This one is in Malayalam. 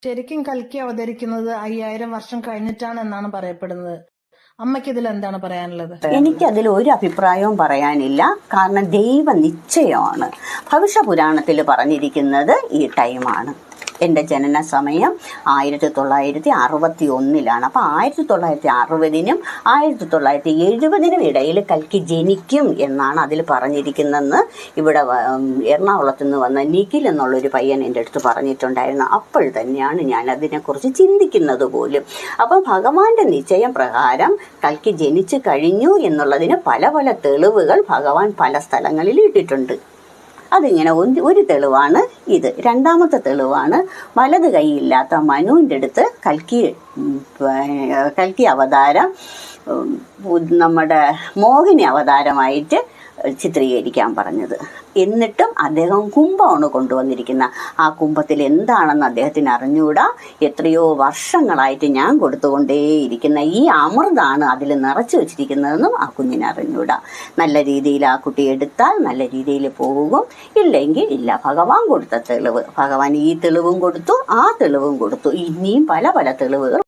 ശരിക്കും കൽക്കി അവതരിക്കുന്നത് 5000 വർഷം കഴിഞ്ഞിട്ടാണ് എന്നാണ് പറയപ്പെടുന്നത്. അമ്മയ്ക്ക് ഇതിൽ എന്താണ് പറയാനുള്ളത്? എനിക്കതിൽ ഒരു അഭിപ്രായവും പറയാനില്ല. കാരണം ദൈവ നിശ്ചയമാണ്. ഭവിഷ്യ പുരാണത്തിൽ പറഞ്ഞിരിക്കുന്നത് ഈ ടൈമാണ്. എൻ്റെ ജനന സമയം 1961 അപ്പോൾ 1960-നും 1970-നും ഇടയിൽ കൽക്കി ജനിക്കും എന്നാണ് അതിൽ പറഞ്ഞിരിക്കുന്നതെന്ന് ഇവിടെ എറണാകുളത്ത് നിന്ന് വന്ന നിഖിൽ എന്നുള്ളൊരു പയ്യൻ എൻ്റെ അടുത്ത് പറഞ്ഞിട്ടുണ്ടായിരുന്നു. അപ്പോൾ തന്നെയാണ് ഞാൻ അതിനെക്കുറിച്ച് ചിന്തിക്കുന്നത് പോലും. അപ്പം ഭഗവാന്റെ നിശ്ചയം പ്രകാരം കൽക്കി ജനിച്ചു കഴിഞ്ഞു എന്നുള്ളതിന് പല പല തെളിവുകൾ ഭഗവാൻ പല സ്ഥലങ്ങളിൽ ഇട്ടിട്ടുണ്ട്. അതിങ്ങനെ ഒരു തെളിവാണ് ഇത്. രണ്ടാമത്തെ തെളിവാണ് വലത് കൈയില്ലാത്ത മനുവിൻ്റെ അടുത്ത് കൽക്കി അവതാരം നമ്മുടെ മോഹിനി അവതാരമായിട്ട് ചിത്രീകരിക്കാൻ പറഞ്ഞത്. എന്നിട്ടും അദ്ദേഹം കുംഭമാണ് കൊണ്ടുവന്നിരിക്കുന്നത്. ആ കുംഭത്തിൽ എന്താണെന്ന് അദ്ദേഹത്തിന് അറിഞ്ഞുകൂടാ. എത്രയോ വർഷങ്ങളായിട്ട് ഞാൻ കൊടുത്തുകൊണ്ടേയിരിക്കുന്ന ഈ അമൃതാണ് അതിൽ നിറച്ചു വെച്ചിരിക്കുന്നതെന്നും ആ കുഞ്ഞിനെ അറിഞ്ഞുകൂടാ. നല്ല രീതിയിൽ ആ കുട്ടി എടുത്താൽ നല്ല രീതിയിൽ പോകും, ഇല്ലെങ്കിൽ ഇല്ല. ഭഗവാൻ കൊടുത്ത തെളിവ്, ഭഗവാൻ ഈ തെളിവും കൊടുത്തു, ആ തെളിവും കൊടുത്തു, ഇനിയും പല പല തെളിവുകൾ